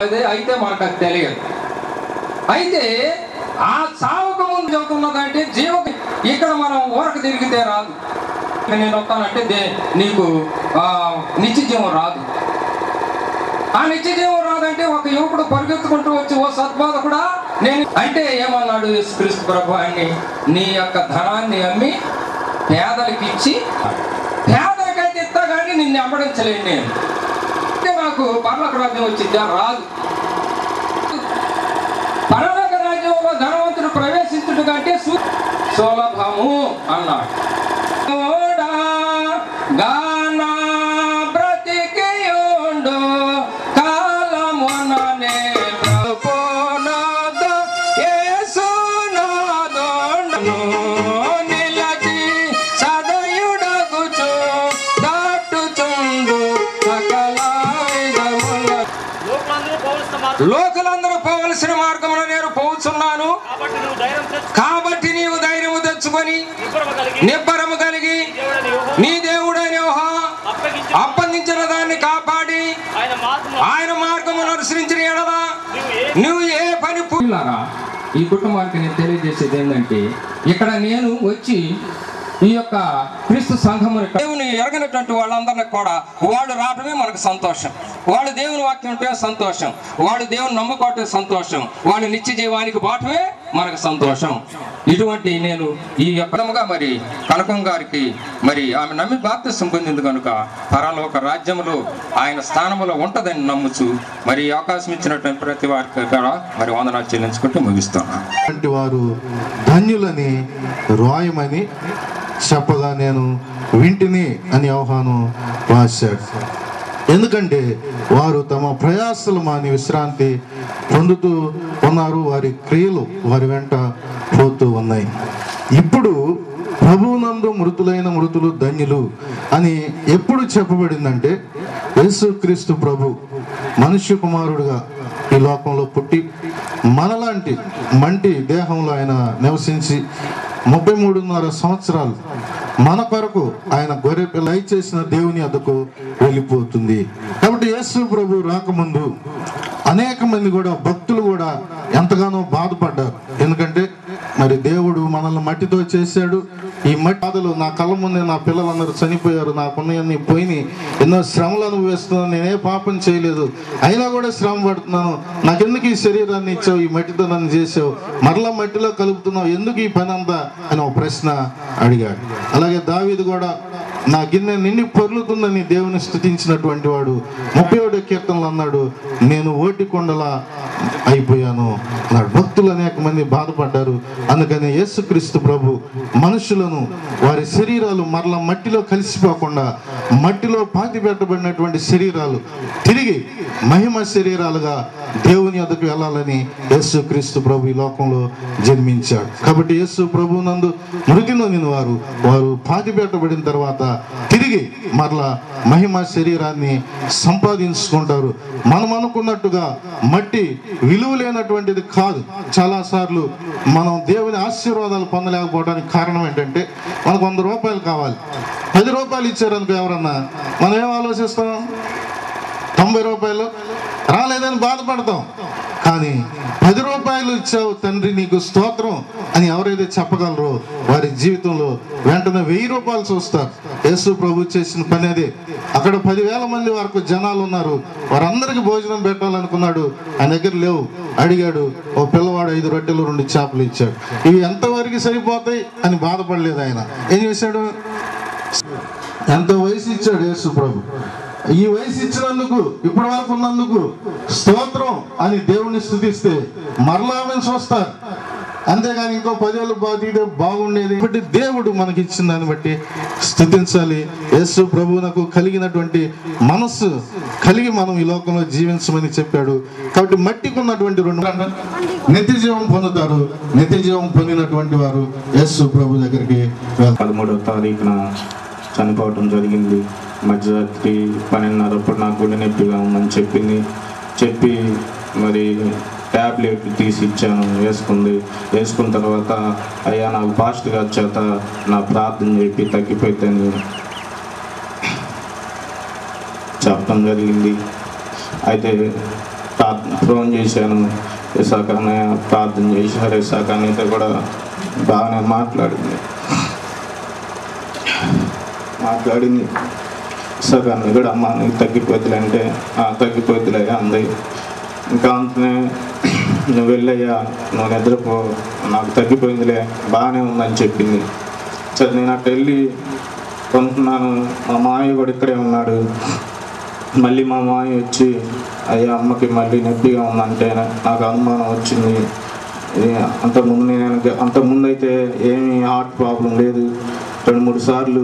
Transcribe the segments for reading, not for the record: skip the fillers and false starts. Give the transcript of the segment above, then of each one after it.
అదే అయితే మనకు అది తెలియదు. అయితే ఆ చావుకు ముందు చదువుతున్నదంటే జీవ ఇక్కడ మనం ఊరకు తిరిగితే రాదు. నేను వస్తానంటే నీకు నిత్య జీవం రాదు. ఆ నిత్య జీవం రాదంటే ఒక యువకుడు పరిగెత్తుకుంటూ వచ్చి ఓ సద్బోధ కూడా నేను అంటే ఏమన్నాడు యేసుక్రీస్తు ప్రభు అని, నీ యొక్క ధనాన్ని అమ్మి పేదలకి ఇచ్చి, పేదలకైతే ఇస్తా కానీ నిన్ను అమ్మడించలేను నేను. అంటే నాకు పరలోక రాజ్యం వచ్చిద్దా? రాదు. పరలోక రాజ్యంలో ధనవంతుడు ప్రవేశించుట కంటే సులభము అన్నాడు. లోకులందరూ పోవలసిన మార్గంలో నేను పోతున్నాను, కాబట్టి నీవు ధైర్యము తెచ్చుకొని నిబ్బరము కలిగి నీ దేవుడైన యెహోవా అప్పగించిన దాన్ని కాపాడి ఆయన మార్గమును అనుసరించిన ఎడల నువ్వు ఏ పని ఈ కుటుంబానికి నేను తెలియజేసేది ఏంటంటే, ఇక్కడ నేను వచ్చి ఈ యొక్క క్రీస్తు సంఘముని దేవుని ఎరగనటువంటి వాళ్ళందరినీ కూడా వాళ్ళు రావటమే మనకు సంతోషం. వాళ్ళు దేవుని వాక్యం ఉంటే సంతోషం, వాళ్ళు దేవుని నమ్ముకోవటమే సంతోషం, వాళ్ళు నిత్య జీవానికి పోవటమే మనకు సంతోషం. ఇటువంటి నేను ఈ యొక్క మరి కనకం గారికి మరి ఆమె నమ్మి బాప్తిసం పొందింది కనుక పరలోక రాజ్యములో ఆయన స్థానంలో ఉంటదని నమ్ముచు మరి అవకాశం ఇచ్చినటువంటి ప్రతి వారికి కూడా మరి వందనాలు చెల్లించుకుంటూ ముగిస్తున్నాను. వారు ధన్యులని రాయమని చెప్పగా నేను వింటిని అని యోహాను రాశాడు. ఎందుకంటే వారు తమ ప్రయాసలు మాని విశ్రాంతి పొందుతూ ఉన్నారు, వారి క్రియలు వారి వెంట పోతూ ఉన్నాయి. ఇప్పుడు ప్రభువునందు మృతులైన మృతులు ధన్యులు అని ఎప్పుడు చెప్పబడిందంటే, యేసుక్రీస్తు ప్రభు మనుష్య కుమారుడుగా ఈ లోకంలో పుట్టి మనలాంటి మంటి దేహంలో ఆయన నివసించి 33.5 సంవత్సరాలు మన కొరకు ఆయన గొర్రె పిల్ల చేసిన దేవుని వద్దకు వెళ్ళిపోతుంది. కాబట్టి యేసు ప్రభు రాకముందు అనేక మంది కూడా భక్తులు కూడా ఎంతగానో బాధపడ్డారు. ఎందుకంటే మరి దేవుడు మనల్ని మట్టితో చేశాడు. ఈ మట్టి బాధలు నా కళ్ళ ముందే నా పిల్లలందరూ చనిపోయారు, నాకున్నవన్నీ పోయినాయి, ఎన్నో శ్రమలు అనుభవిస్తున్నాను, నేనే పాపం చేయలేదు, అయినా కూడా శ్రమ పడుతున్నాను, నాకెందుకు ఈ శరీరాన్ని ఇచ్చావు, ఈ మట్టితో నన్ను చేసావు, మరలా మట్టిలో కలుపుతున్నావు, ఎందుకు ఈ పని అంతా అని ఒక ప్రశ్న అడిగాడు. అలాగే దావీదు కూడా నా గిన్నె నిండి పొర్లుతుందని దేవుని స్తుతించినటువంటి వాడు 37వ కీర్తనలు అన్నాడు, నేను ఓటి కొండలా అయిపోయాను అన్నాడు. భక్తులు అనేక మంది బాధపడ్డారు. అందుకని యేసుక్రీస్తు ప్రభు మనుషులను వారి శరీరాలు మరలా మట్టిలో కలిసిపోకుండా మట్టిలో పాతి పెట్టబడినటువంటి శరీరాలు తిరిగి మహిమ శరీరాలుగా దేవుని వద్దకు వెళ్ళాలని యేసుక్రీస్తు ప్రభు ఈ లోకంలో జన్మించాడు. కాబట్టి యేసు ప్రభు నందు మృతి నొందిన వారు పాతి పెట్టబడిన తర్వాత తిరిగి మరలా మహిమ శరీరాన్ని సంపాదించుకుంటారు. మనం అనుకున్నట్టుగా మట్టి విలువ లేనటువంటిది కాదు. చాలాసార్లు మనం దేవుని ఆశీర్వాదాలు పొందలేకపోవడానికి కారణం ఏంటంటే, మనకు 100 రూపాయలు కావాలి, 10 రూపాయలు ఇచ్చారనుకో ఎవరన్నా, మనం ఏం ఆలోచిస్తాం? 90 రూపాయలు రాలేదని బాధపడతాం. కానీ 10 రూపాయలు ఇచ్చావు తండ్రి నీకు స్తోత్రం అని ఎవరైతే చెప్పగలరో వారి జీవితంలో వెంటనే 1000 రూపాయలు చూస్తారు. యేసు ప్రభు చేసిన పని అదే. అక్కడ 10,000 మంది వరకు జనాలు ఉన్నారు, వారందరికి భోజనం పెట్టాలనుకున్నాడు, ఆయన దగ్గర లేవు. అడిగాడు, ఓ పిల్లవాడు 5 రొట్టెలు 2 చేపలు ఇచ్చాడు, ఇవి ఎంతవరకు సరిపోతాయి అని బాధపడలేదు. ఆయన ఏం చేశాడు? ఎంత వయసు ఇచ్చాడు యేసు ప్రభు. ఈ వయసు ఇచ్చినందుకు, ఇప్పటి వరకు ఉన్నందుకు స్తోత్రం అని దేవుణ్ణి స్తుతిస్తే మరలా చూస్తారు. అంతేగాని ఇంకో 10 ఏళ్ళు బతికితే బాగుండేది. కాబట్టి దేవుడు మనకి ఇచ్చిన దాన్ని బట్టి స్తుతించాలి. యేసు ప్రభువునకు కలిగినటువంటి మనస్సు కలిగి మనం ఈ లోకంలో జీవించమని చెప్పాడు. కాబట్టి మట్టికి ఉన్నటువంటి 2 నిత్య జీవం పొందుతారు. నిత్య జీవం పొందినటువంటి వారు యేసు ప్రభు దగ్గరికి 13వ తారీఖున చనిపోవటం జరిగింది. మధ్యరాత్రి 12:30 నాకు గుండె నొప్పిగా ఉందని చెప్పి మరి ట్యాబ్లెట్ తీసి ఇచ్చాను, వేసుకున్న తర్వాత అయ్యా నాకు పాస్టర్ గారి చేత నా ప్రార్థన చెప్పి తగ్గిపోయిందని చెప్పడం జరిగింది. అయితే ఫోన్ చేశాను. ఇసాక అన్నయ్య ప్రార్థన చేశారు. ఇసాక అన్నయ్యతో కూడా బాగానే మాట్లాడింది. ఇసాక అన్నయ్య కూడా అమ్మ నీకు తగ్గిపోద్దులే అంటే తగ్గిపోద్దులే అంది. ఇంకా అంతనే నువ్వు వెళ్ళయ్యా, నువ్వు నిద్రపో, నాకు తగ్గిపోయిందిలే, బాగానే ఉందని చెప్పింది. సరే నేను అట్లా వెళ్ళి కొంటున్నాను. మా మామయ్య కూడా ఇక్కడే ఉన్నాడు. మళ్ళీ మా మామయ్య వచ్చి అయ్యా అమ్మకి మళ్ళీ నొప్పిగా ఉందంటే నాకు అనుమానం వచ్చింది. అంతకుముందు అయితే ఏమీ హార్ట్ ప్రాబ్లం లేదు. 2-3 సార్లు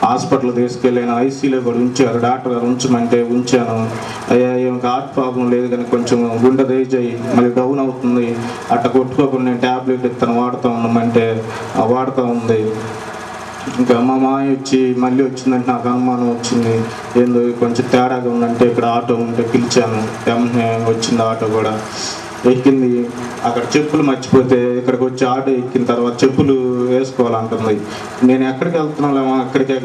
హాస్పిటల్ తీసుకెళ్ళాను. ఐసీలో కూడా ఉంచారు. డాక్టర్ గారు ఉంచమంటే ఉంచాను. అయ్యా ఏమికి హార్ట్ ప్రాబ్లం లేదు కానీ కొంచెం గుండె రేజ్ అయ్యి మళ్ళీ డౌన్ అవుతుంది, అట్లా కొట్టుకోకుండా నేను ట్యాబ్లెట్ ఇస్తాను వాడుతూ ఉన్నామంటే వాడుతూ ఉంది. ఇంకా మా మామయ్య వచ్చి మళ్ళీ వచ్చిందంటే నాకు అనుమానం వచ్చింది, ఏందో కొంచెం తేడాగా ఉందంటే ఇక్కడ ఆటో ఉంటే పిలిచాను. వెంటనే వచ్చింది ఆటో కూడా ఎక్కింది. అక్కడ చెప్పులు మర్చిపోతే ఇక్కడికి వచ్చి ఆటో ఎక్కిన తర్వాత చెప్పులు వేసుకోవాలంటుంది. నేను ఎక్కడికి వెళ్తున్నాలేమో అక్కడికే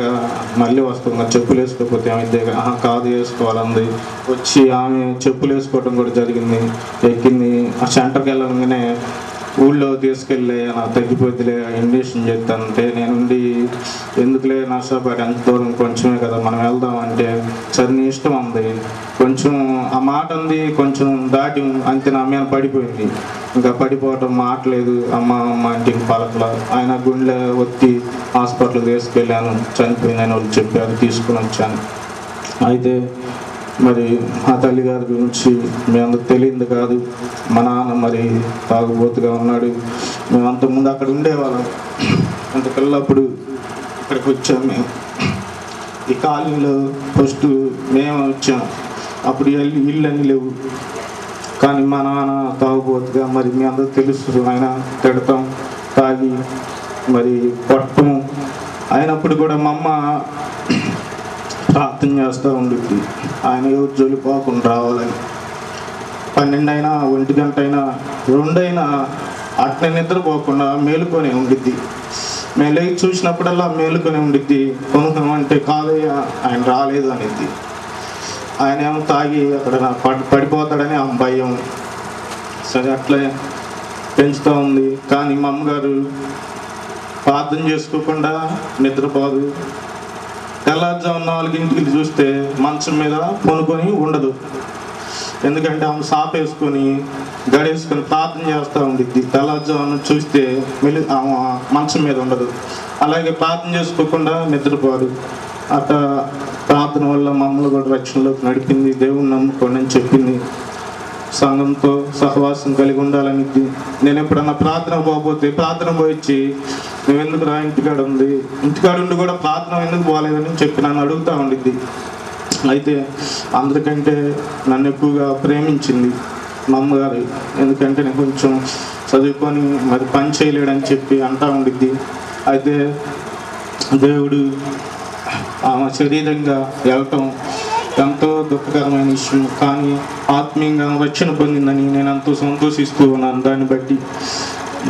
మళ్ళీ వస్తుంది, చెప్పులు వేసుకోకపోతే ఏమైతే కాదు వేసుకోవాలంది. వచ్చి ఆమె చెప్పులు వేసుకోవడం కూడా జరిగింది. ఎక్కింది. ఆ సెంటర్కి వెళ్ళగానే ఊళ్ళో తీసుకెళ్ళి నాకు తగ్గిపోద్దిలే ఇంజక్షన్ చేస్తానంటే నేనుండి ఎందుకులే నష్టపడి అంత దూరం కొంచెమే కదా మనం వెళ్దామంటే సరే నీ ఇష్టం ఉంది. కొంచెం ఆ మాట ఉంది, కొంచెం దాటి అంతే నా మీద పడిపోయింది. ఇంకా పడిపోవటం మాట్లేదు. అమ్మ అంటే పలకల. ఆయన గుండె ఒత్తి హాస్పిటల్ తీసుకెళ్ళాను. చనిపోయిందని వాళ్ళు చెప్పారు, తీసుకుని వచ్చాను. అయితే మరి మా తల్లిగారి గురించి మేము తెలియదు కాదు. మా నాన్న మరి తాగుబోతుగా ఉన్నాడు. మేము అంతకుముందు అక్కడ ఉండేవాళ్ళం. అంత పిల్లప్పుడు ఇక్కడికి వచ్చాము. మేము ఈ కాలనీలో ఫస్ట్ మేము వచ్చాం. అప్పుడు ఇల్లు అన్నీ లేవు. కానీ మా నాన్న తాగుబోతుగా మరి మీ అందరూ తెలుసు. ఆయన తిడతాం, తాగి మరి కొట్టం. అయినప్పుడు కూడా మా అమ్మ ప్రార్థన చేస్తూ ఉండిద్ది, ఆయన ఎవరు జోలి పోకుండా రావాలని. 12 అయినా 1 గంట అయినా 2 అయినా అట్నే నిద్రపోకుండా మేలుకొని ఉండిద్ది. మేము లేచి చూసినప్పుడల్లా మేలుకొని ఉండిద్ది. కొనుక్కోమంటే కాదయ్యా ఆయన రాలేదు అనేది. ఆయన ఏమో తాగి అక్కడ పడిపోతాడని ఆ భయం. సరే అట్లే పెంచుతూ ఉంది. కానీ మా అమ్మగారు ప్రార్థన చేసుకోకుండా నిద్రపోదు. తెల్లారుజాము 4 చూస్తే మంచం మీద కొనుక్కొని ఉండదు. ఎందుకంటే ఆమె సాప్ వేసుకొని గడేసుకొని ప్రార్థన చేస్తూ ఉండిద్ది. తెల్లారుజామున చూస్తే ఆమె మంచం మీద ఉండదు. అలాగే ప్రార్థన చేసుకోకుండా నిద్రపోదు. అట్లా ప్రార్థన వల్ల మమ్మల్ని కూడా రక్షణలోకి నడిపింది. దేవుని నమ్ముకోండి అని చెప్పింది. సంఘంతో సహవాసం కలిగి ఉండాలనిద్ది. నేను ఎప్పుడన్నా ప్రార్థన పోకపోతే ప్రార్థన పోయిచ్చి నువ్వు ఎందుకు రా ఇంటికాడ ఉంది, ఇంటికాడ ఉండి కూడా ప్రార్థన ఎందుకు పోలేదని చెప్పి నన్ను అడుగుతూ ఉండిద్ది. అయితే అందరికంటే నన్ను ఎక్కువగా ప్రేమించింది మా అమ్మగారు. ఎందుకంటే నేను కొంచెం చదువుకొని మరి పని చేయలేడని చెప్పి అంటూ ఉండిద్ది. అయితే దేవుడు ఆమె శరీరంగా వెళ్ళటం ఎంతో దుఃఖకరమైన విషయం. కానీ ఆత్మీయంగా రక్షణ పొందిందని నేను ఎంతో సంతోషిస్తూ ఉన్నాను దాన్ని బట్టి.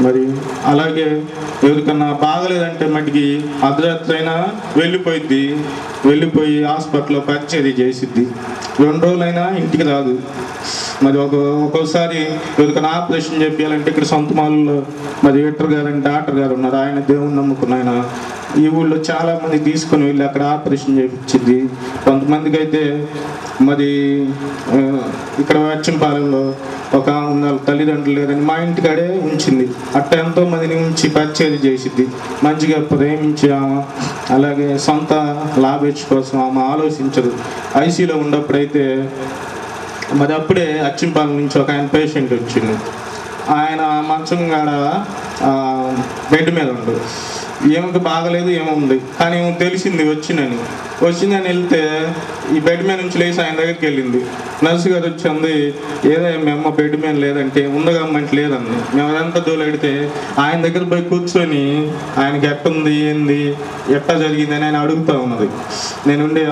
మరి అలాగే ఎవరికన్నా బాగలేదంటే మటుకి అర్ధరాత్రి అయినా వెళ్ళిపోయి హాస్పిటల్లో పరిచర్య చేసిద్ది. 2 రోజులైనా ఇంటికి రాదు. మరి ఒక్కోసారి ఎవరికైనా ఆపరేషన్ చేయాలంటే ఇక్కడ సొంత మాల్లో మరి డాక్టర్ గారు ఉన్నారు. ఆయన దేవుని నమ్ముకున్న ఆయన ఈ ఊళ్ళో చాలామంది తీసుకొని వెళ్ళి అక్కడ ఆపరేషన్ చేయించింది. కొంతమందికి అయితే మరి ఇక్కడ వచ్చంపాలెంలో ఒక తల్లిదండ్రులు లేదని మా ఇంటికాడే ఉంచింది. అట్ట ఎంతో మందిని ఉంచి పరిచర్య చేసిద్ది. మంచిగా ప్రేమించి ఆమె అలాగే సొంత లాభేచ్ఛ కోసం ఆమె ఆలోచించదు. ఐసీలో ఉన్నప్పుడైతే మరి అప్పుడే అచ్చింపాలెం నుంచి ఒక ఆయన పేషెంట్ వచ్చింది. ఆయన మంచం కాడ బెడ్ మీద ఉండు. ఏమికి బాగలేదు ఏముంది కానీ ఏమో తెలిసింది వచ్చిందని వెళ్తే ఈ బెడ్ మీద నుంచి లేచి ఆయన దగ్గరికి వెళ్ళింది. నర్సు గారు వచ్చింది, ఏదో మీ అమ్మ బెడ్ మీద లేదంటే ఉందగా అమ్మంటే లేదండి. మేము అదంతా దూలెడితే ఆయన దగ్గర పోయి కూర్చొని ఆయనకి ఎట్టుంది ఏంది ఎట్టా జరిగింది అని ఆయన అడుగుతూ ఉన్నది. నేనుండి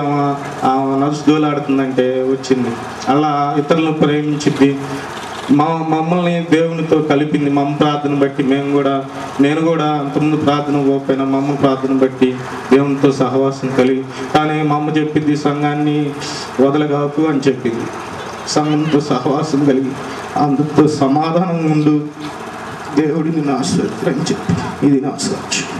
నర్సు దూలాడుతుందంటే వచ్చింది. అలా ఇతరులను ప్రేమించింది. మమ్మల్ని దేవునితో కలిపింది. మా అమ్మ ప్రార్థన బట్టి నేను కూడా అంతకుముందు ప్రార్థన పోకపోయినా మా అమ్మ ప్రార్థన బట్టి దేవునితో సహవాసం కలిగి. కానీ మా అమ్మ చెప్పింది సంఘాన్ని వదలగాకు అని చెప్పింది. సంఘంతో సహవాసం కలిగి అందరితో సమాధానం ఉండు, దేవుడిని నా ఆశీర్వదించని చెప్పి ఇది నా సాక్ష్యం.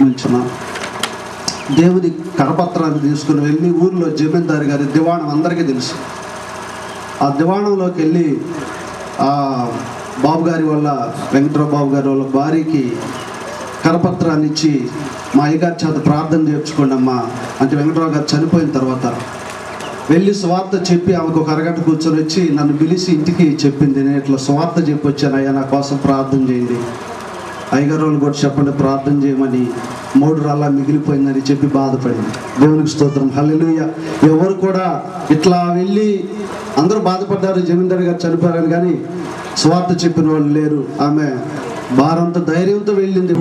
మంచిగా దేవుని కరపత్రాన్ని తీసుకుని వెళ్ళి ఊర్లో జమీందారు గారి దివాణం అందరికీ తెలుసు. ఆ దివాణంలోకి వెళ్ళి ఆ బాబు గారి వల్ల వెంకట్రావు బాబు గారి వాళ్ళ భార్యకి కరపత్రాన్ని ఇచ్చి మా అయ్యగారి చేత ప్రార్థన చేర్చుకోండి అమ్మా అంటే వెంకట్రావు గారు చనిపోయిన తర్వాత వెళ్ళి స్వార్థ చెప్పి ఆమెకు ఒక అరగంట కూర్చొని వచ్చి నన్ను పిలిచి ఇంటికి చెప్పింది, నేను ఇట్లా స్వార్థ చెప్పి వచ్చాను అయ్యా, నా కోసం ప్రార్థన చేయండి, అయ్యగారు వాళ్ళు కూడా చెప్పండి ప్రార్థన చేయమని, 3 రాళ్ళ మిగిలిపోయిందని చెప్పి బాధపడింది. దేవునికి స్తోత్రం, హల్లెలూయా. ఎవరు కూడా ఇట్లా వెళ్ళి అందరూ బాధపడ్డారు జమీందారు గారు చనిపోయారని, కానీ స్వార్థ చెప్పిన వాళ్ళు లేరు. ఆమె భారంతో ధైర్యంతో వెళ్ళింది.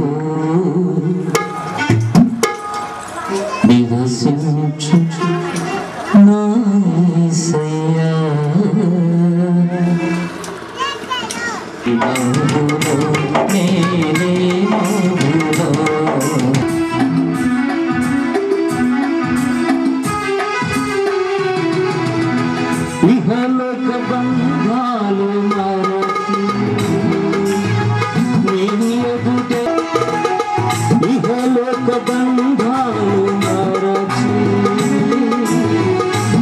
ఇహలోక బంధాలు మరచి నీ ఎదుటే, ఇహలోక బంధాలు మరచి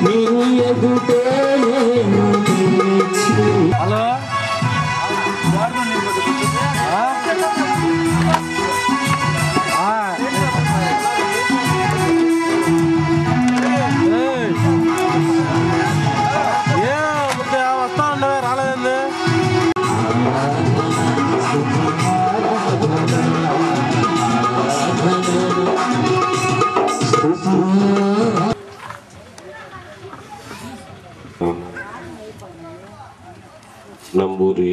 నీ ఎదుటే నేను నిలిచి. హలో నంబూరి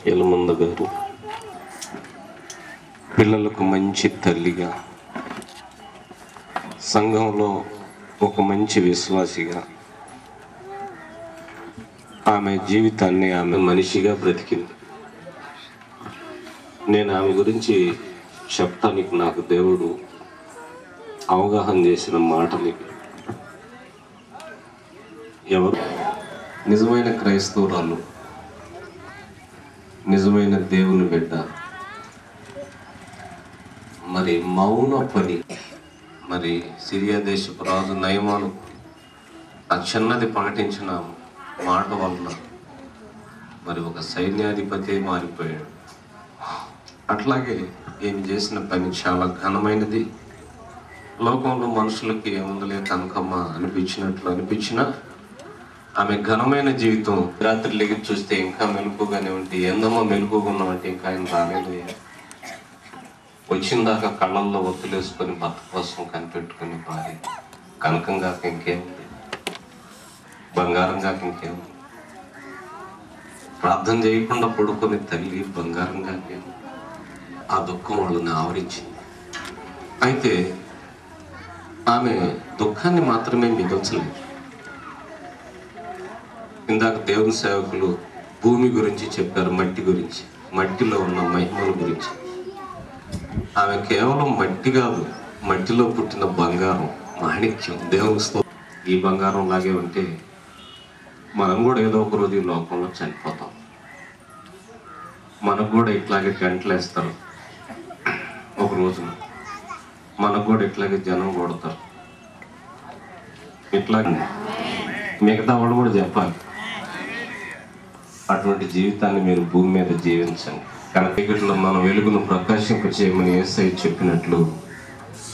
యలమంద గారు పిల్లలకు మంచి తల్లిగా, సంఘంలో ఒక మంచి విశ్వాసిగా, ఆమె జీవితాన్ని ఆమె మనిషిగా బ్రతికింది. నేను ఆమె గురించి చెప్తానికి నాకు దేవుడు అవగాహన చేసిన మాటలు ఎవరు నిజమైన క్రైస్తవురాలు, నిజమైన దేవుని బిడ్డ, మరి మౌన పని, మరి సిరియా దేశపు రాజు నయమాను ఆ చిన్నది పాటించిన మాట వలన మరి ఒక సైన్యాధిపతి మారిపోయాడు. అట్లాగే ఏమి చేసిన పని చాలా ఘనమైనది. లోకంలో మనుషులకి ఏముందలే కనకమ్మ అనిపించినట్లు అనిపించినా ఆమె ఘనమైన జీవితం. రాత్రి లెగి చూస్తే ఇంకా మెలుపుగానే ఉంటే, ఎందమ్మా మెలుపుగా ఉన్నామంటే ఇంకా ఆయన రాలేదు. వచ్చిందాకా కళ్ళల్లో ఒత్తులేసుకొని భర్త కోసం కనిపెట్టుకుని భార్య, కనకంగా ఇంకేముంది, బంగారంగా ఇంకేముంది, ప్రార్థన చేయకుండా పడుకొని తల్లి బంగారంగా ఆ దుఃఖం వాళ్ళని ఆవరించింది. అయితే ఆమె దుఃఖాన్ని మాత్రమే మిగల్చలేదు. ఇందాక దేవుని సేవకులు భూమి గురించి చెప్పారు, మట్టి గురించి, మట్టిలో ఉన్న మహిమల గురించి. ఆమె కేవలం మట్టి కాదు, మట్టిలో పుట్టిన బంగారం, మాణిక్యం. దేవుని ఈ బంగారం లాగే ఉంటే మనం కూడా ఏదో ఒక రోజు ఈ లోకంలో చనిపోతాం. మనకు కూడా ఇట్లాగే గంటలు వేస్తారు, ఒక రోజున మనకు కూడా ఇట్లాగే జనం కొడతారు. ఇట్లాగే మిగతా వాళ్ళు కూడా చెప్పాలి, అటువంటి జీవితాన్ని మీరు భూమి మీద జీవించండి. కనుక చీకటిలో మన వెలుగును ప్రకాశింప చేయమని యేసయ్య చెప్పినట్లు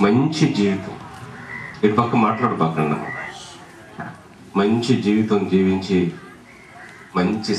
మంచి జీవితం, ఇటు పక్క మాట్లాడబాకండి, మంచి జీవితం జీవించి మంచి